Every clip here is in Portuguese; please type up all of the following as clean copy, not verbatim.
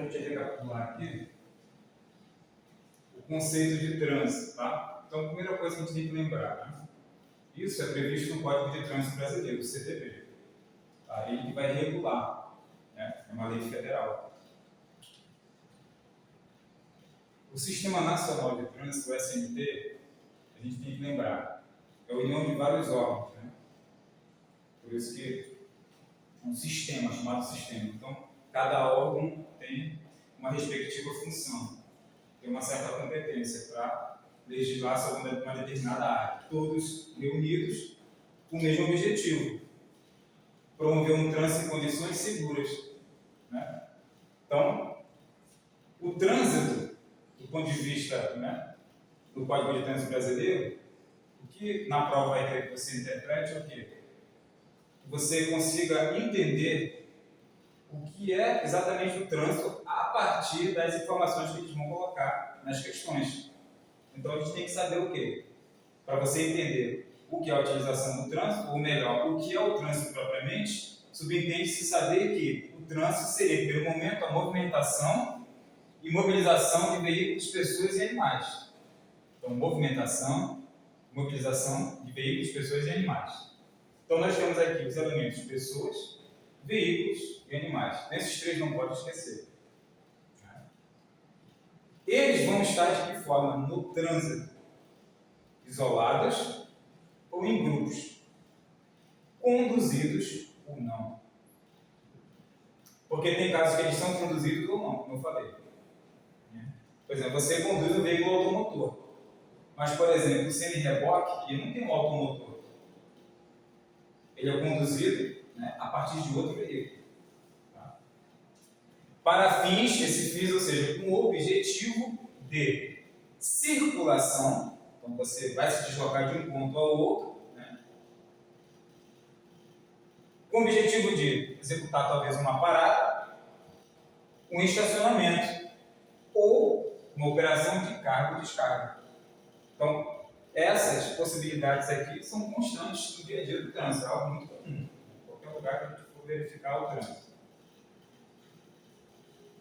para a gente recapitular aqui o conceito de trânsito, tá? Então, a primeira coisa que a gente tem que lembrar, né? Isso é previsto no Código de Trânsito Brasileiro, o CTB. Tá? Ele que vai regular, né? É uma lei federal. O Sistema Nacional de Trânsito, o SNT, a gente tem que lembrar, é a união de vários órgãos, né? Por isso que é um sistema, chamado sistema. Então, cada órgão tem uma respectiva função, tem uma certa competência para legislar sobre uma determinada área. Todos reunidos com o mesmo objetivo: promover um trânsito em condições seguras, né? Então, o trânsito, do ponto de vista, né, do Código de Trânsito Brasileiro, o que na prova vai querer que você interprete é o quê? Que você consiga entender o que é exatamente o trânsito a partir das informações que eles vão colocar nas questões. Então, a gente tem que saber o quê? Para você entender o que é a utilização do trânsito, ou melhor, o que é o trânsito propriamente, subentende-se saber que o trânsito seria, em primeiro momento, a movimentação e mobilização de veículos, pessoas e animais. Então, movimentação, mobilização de veículos, pessoas e animais. Então, nós temos aqui os elementos pessoas, veículos e animais. Nesses três não pode esquecer. Eles vão estar de que forma? No trânsito. Isolados ou em grupos. Conduzidos ou não. Porque tem casos que eles são conduzidos ou não, como eu falei. Por exemplo, você conduz um veículo automotor. Mas, por exemplo, o semi-reboque, ele não tem um automotor. Ele é conduzido, né, a partir de outro veículo. Tá? Para fins, esse fins, ou seja, com o objetivo de circulação, então você vai se deslocar de um ponto ao outro, né, com o objetivo de executar talvez uma parada, um estacionamento ou uma operação de carga e descarga. Então, essas possibilidades aqui são constantes no dia a dia do trânsito, é algo muito comum, em qualquer lugar que a gente for verificar o trânsito.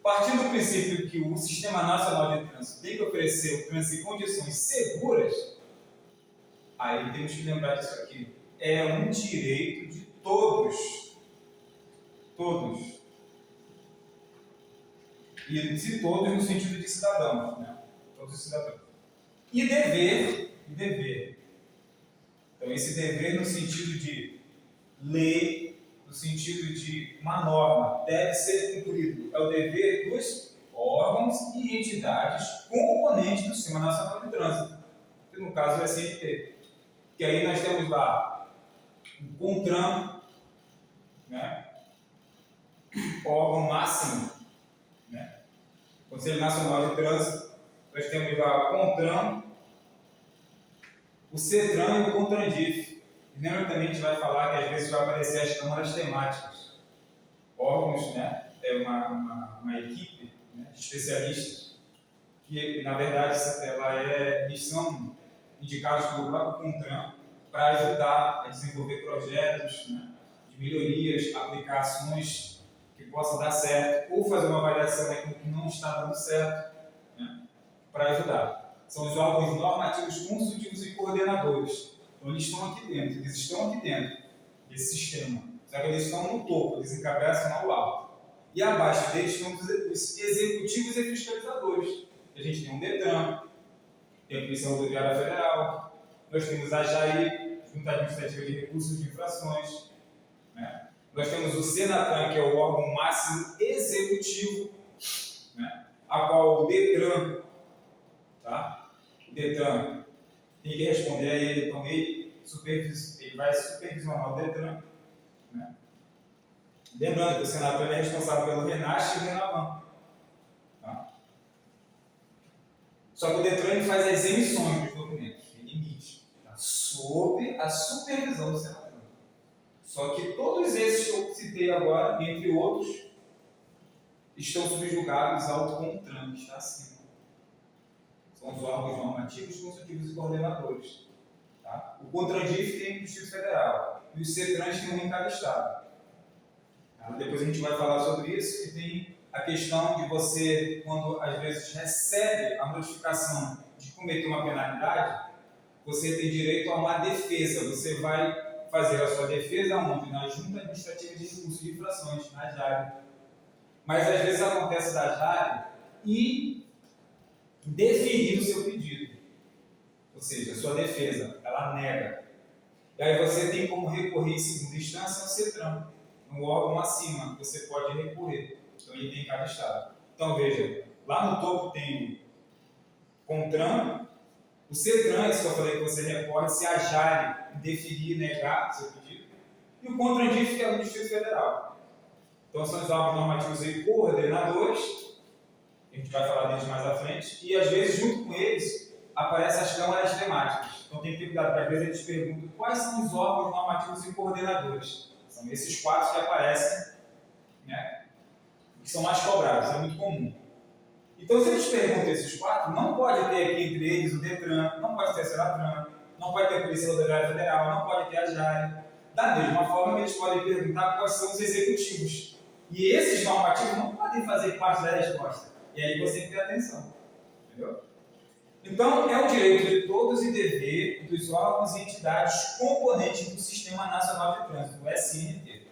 Partindo do princípio que o Sistema Nacional de Trânsito tem que oferecer o trânsito em condições seguras, aí temos que lembrar disso aqui. É um direito de todos. Todos. E de todos no sentido de cidadãos, né? Todos os cidadãos. E dever. Então, esse dever no sentido de lei, no sentido de uma norma, deve ser cumprido. É o dever dos órgãos e entidades componentes do Sistema Nacional de Trânsito, que no caso é o SNT. Que aí nós temos lá o CONTRAN, né? Órgão máximo, né? Conselho Nacional de Trânsito. Nós temos lá o CONTRAN, o CETRAN e o CONTRANDIF. E lembra também que a gente vai falar que às vezes vai aparecer as câmaras temáticas. Órgãos, né? É uma equipe, né, de especialistas que, na verdade, eles são indicados pelo próprio CONTRAN para ajudar a desenvolver projetos, né, de melhorias, aplicações que possam dar certo, ou fazer uma avaliação daquilo que não está dando certo, né, para ajudar. São os órgãos normativos, consultivos e coordenadores. Então, eles estão aqui dentro desse sistema. Só que eles estão no topo, eles encabeçam ao alto. E abaixo deles estão os executivos e fiscalizadores. A gente tem o DETRAN, tem a Polícia Rodoviária Federal, nós temos a JAI, Junta Administrativa de Recursos de Infrações, né? Nós temos o SENATRAN, que é o órgão máximo executivo, né, a qual o DETRAN, tá? O DETRAN tem que responder a ele, então ele vai supervisionar o DETRAN, né? Lembrando que o SENATRAN é responsável pelo RENAST e o RENAVAN. Tá? Só que o DETRAN ele faz as emissões dos documentos, ele emite, tá? Sob a supervisão do SENATRAN. Só que todos esses que eu citei agora, entre outros, estão subjugados ao CONTRAN, que está acima. São os órgãos normativos, consultivos e coordenadores. Tá? O CONTRANDIF tem no Distrito Federal e os CETRANs tem um em cada estado. Tá? Depois a gente vai falar sobre isso, que tem a questão de você, quando às vezes recebe a notificação de cometer uma penalidade, você tem direito a uma defesa. Você vai fazer a sua defesa onde? Na Junta Administrativa de Recursos de Infrações, na JARE. Mas às vezes acontece da JARE e deferir o seu pedido. Ou seja, a sua defesa, ela nega. E aí você tem como recorrer em segunda instância ao CETRAN, no órgão acima, você pode recorrer. Então ele tem em cada estado. Então veja, lá no topo tem o CONTRAN, o CETRAN, isso que eu falei que você recorre, se a JARE deferir e negar o seu pedido, e o CONTRANDIF, que é o Distrito Federal. Então são os órgãos normativos e coordenadores, a gente vai falar deles mais à frente, e às vezes junto com eles aparecem as câmaras temáticas. Então tem que ter cuidado, porque às vezes eles perguntam quais são os órgãos normativos e coordenadores. São esses 4 que aparecem, né, que são mais cobrados, é muito comum. Então, se eles perguntam esses 4, não pode ter aqui entre eles o DETRAN, não pode ter a CERATRAN, não pode ter a Polícia Rodoviária Federal, não pode ter a JARE. Da mesma forma, eles podem perguntar quais são os executivos. E esses normativos não podem fazer parte da resposta. E aí você tem que ter atenção. Entendeu? Então, é o direito de todos e dever dos órgãos e entidades componentes do Sistema Nacional de Trânsito, o SNT.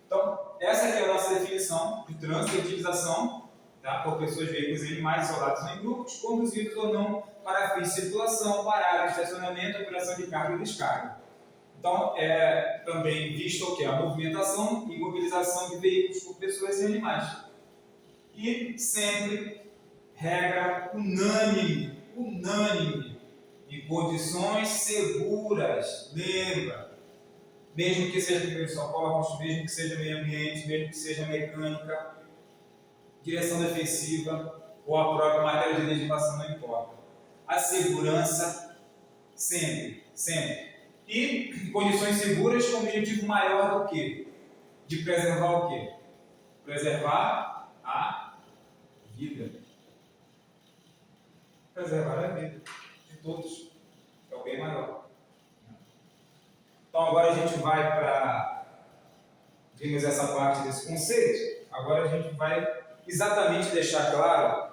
Então, essa aqui é a nossa definição de trânsito e utilização, tá, por pessoas, veículos e animais isolados ou em grupos, conduzidos ou não para fins de circulação, parada, estacionamento, operação de carga e descarga. Então, é também visto o que? A movimentação e mobilização de veículos por pessoas e animais. E sempre regra unânime, em condições seguras, lembra? Mesmo que seja de socorros, mesmo que seja meio ambiente, mesmo que seja mecânica, direção defensiva ou a própria matéria de legislação, não importa. A segurança sempre. E condições seguras com objetivo maior do que? De preservar o quê? Preservar a vida. Preservar a vida de todos. É o bem maior. Então agora a gente vai para... Vimos essa parte desse conceito. Agora a gente vai exatamente deixar claro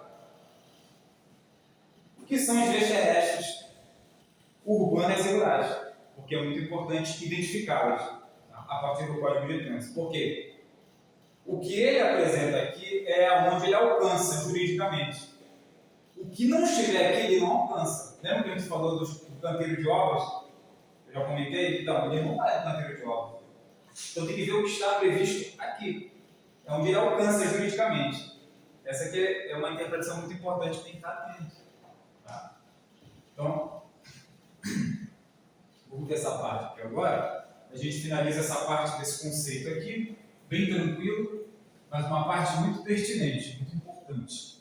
o que são as vias terrestres urbanas e rurais, porque é muito importante identificá-las, tá, a partir do Código de Trânsito. Por quê? O que ele apresenta aqui é onde ele alcança juridicamente. O que não estiver aqui, ele não alcança. Lembra que a gente falou do canteiro de obras? Eu já comentei? Então, ele não vai no canteiro de obras. Então tem que ver o que está previsto aqui. É onde ele alcança juridicamente. Essa aqui é uma interpretação muito importante que tem que estar atento. Tá? Então, vamos ver essa parte aqui agora. A gente finaliza essa parte desse conceito aqui, bem tranquilo, mas uma parte muito pertinente, muito importante.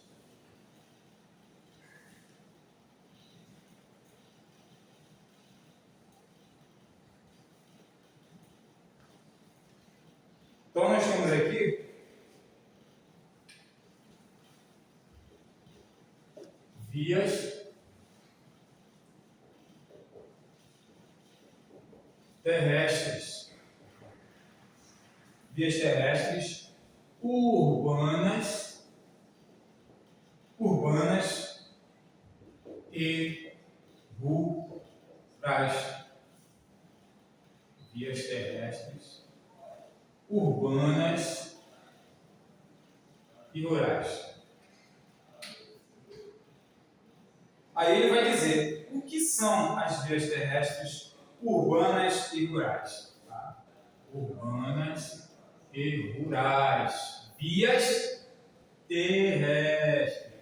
Então, nós temos aqui vias terrestres. Vias terrestres urbanas e rurais. Vias terrestres urbanas e rurais. Aí ele vai dizer o que são as vias terrestres urbanas e rurais. Tá? Urbanas e rurais. Vias terrestres.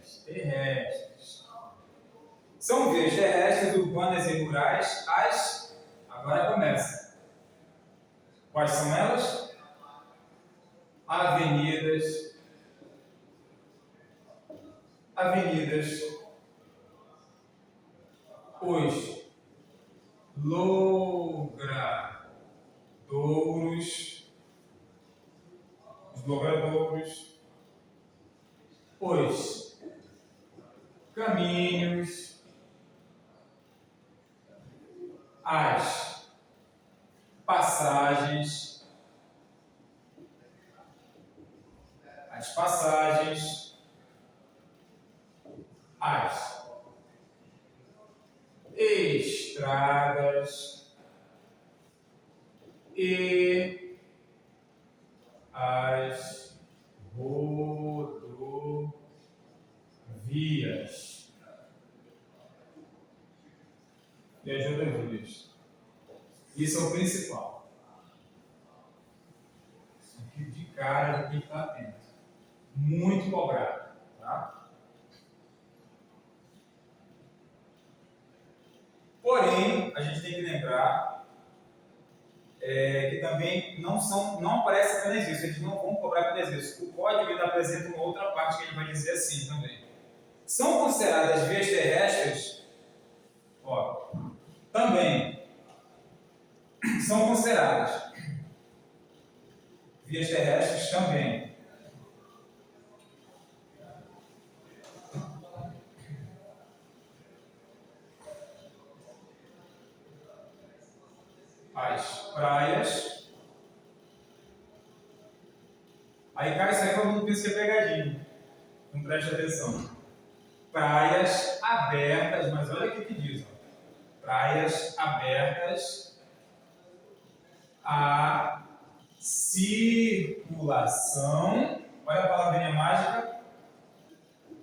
São vias terrestres urbanas e rurais. Agora começa. Quais são elas? Avenidas, os logradouros, os caminhos, as passagens, estradas e as rodovias. E as rodovias. Isso é o principal. Isso aqui de cara a gente tem que estar atento. Muito cobrado. Tá? Porém, a gente tem que lembrar que também não aparece apenas isso, eles não vão cobrar apenas isso. O código ele apresenta uma outra parte que ele vai dizer assim também. São consideradas vias terrestres, também são consideradas vias terrestres também as praias. Aí cai isso aí, todo mundo pensa que é pegadinha. Não preste atenção. Praias abertas, mas olha o que diz. Praias abertas à circulação, olha a palavrinha mágica,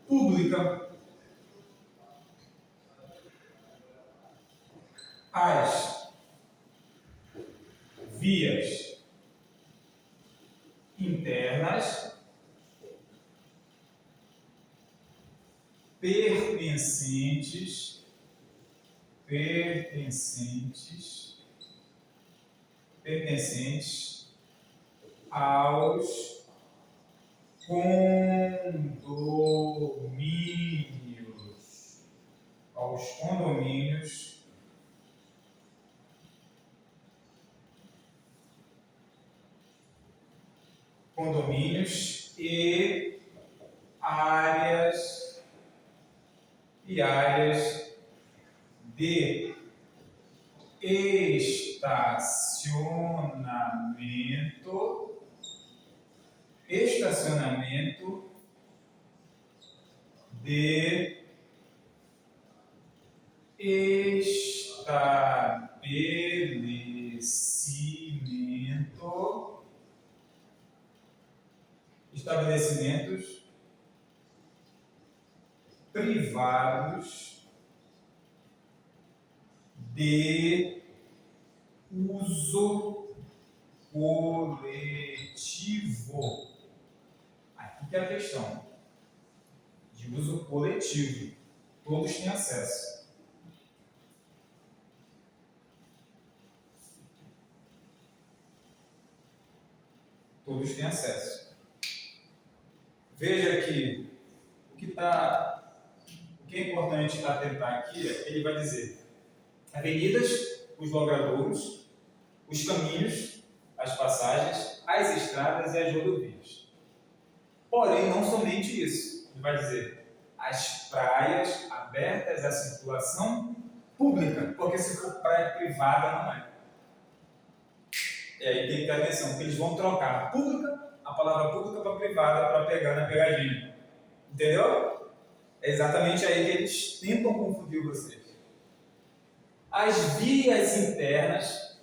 pública. As vias internas pertencentes aos condomínios e áreas de estacionamento de estabelecimentos privados de uso coletivo. Aqui que é a questão de uso coletivo. Todos têm acesso. Todos têm acesso. Veja que o que é importante atentar aqui é que ele vai dizer avenidas, os logradouros, os caminhos, as passagens, as estradas e as rodovias. Porém, não somente isso. Ele vai dizer as praias abertas à circulação pública, porque se for praia privada, não é. E aí tem que ter atenção, porque eles vão trocar a palavra pública para privada, para pegar na pegadinha. Entendeu? É exatamente aí que eles tentam confundir vocês. As vias internas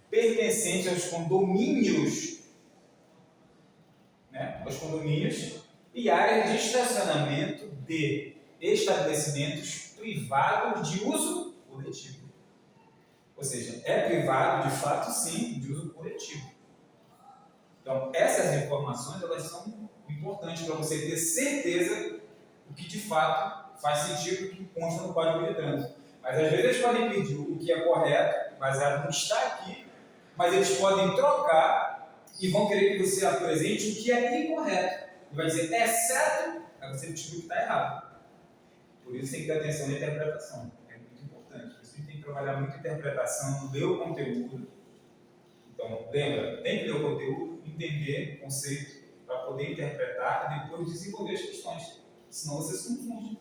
pertencentes aos condomínios, aos condomínios e áreas de estacionamento de estabelecimentos privados de uso coletivo. Ou seja, é privado, de fato, sim, de uso coletivo. Então, essas informações, elas são importantes para você ter certeza do que, de fato, faz sentido, o que consta no Código de Trânsito. Mas, às vezes, eles podem pedir o que é correto, baseado no que está aqui, mas eles podem trocar e vão querer que você apresente o que é incorreto. E vai dizer, exceto, aí você descobre que está errado. Por isso, tem que ter atenção na interpretação. Tem que trabalhar muito interpretação, ler o conteúdo. Então, lembra, tem que ler o conteúdo, entender o conceito para poder interpretar e depois desenvolver as questões. Senão você se confunde.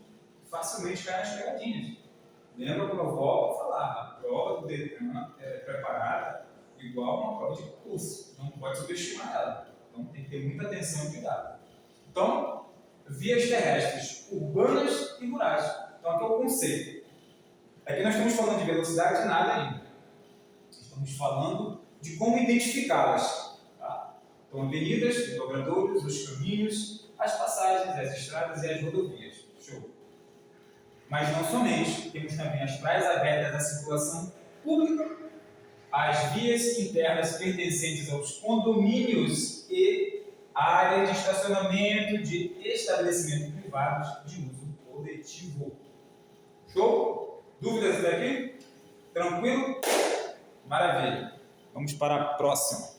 Facilmente cai nas pegadinhas. Lembra quando eu volto a falar, a prova do Detran é preparada igual uma prova de concurso. Não pode subestimar ela. Então tem que ter muita atenção e cuidado. Então, vias terrestres urbanas e rurais. Então aqui é o conceito. Aqui nós estamos falando de velocidade de nada ainda. Estamos falando de como identificá-las. Tá? Então, avenidas, dobradouros, os caminhos, as passagens, as estradas e as rodovias. Show! Mas não somente, temos também as praias abertas à circulação pública, as vias internas pertencentes aos condomínios e áreas de estacionamento de estabelecimentos privados de uso coletivo. Show? Dúvidas até aqui? Tranquilo? Maravilha. Vamos para a próxima.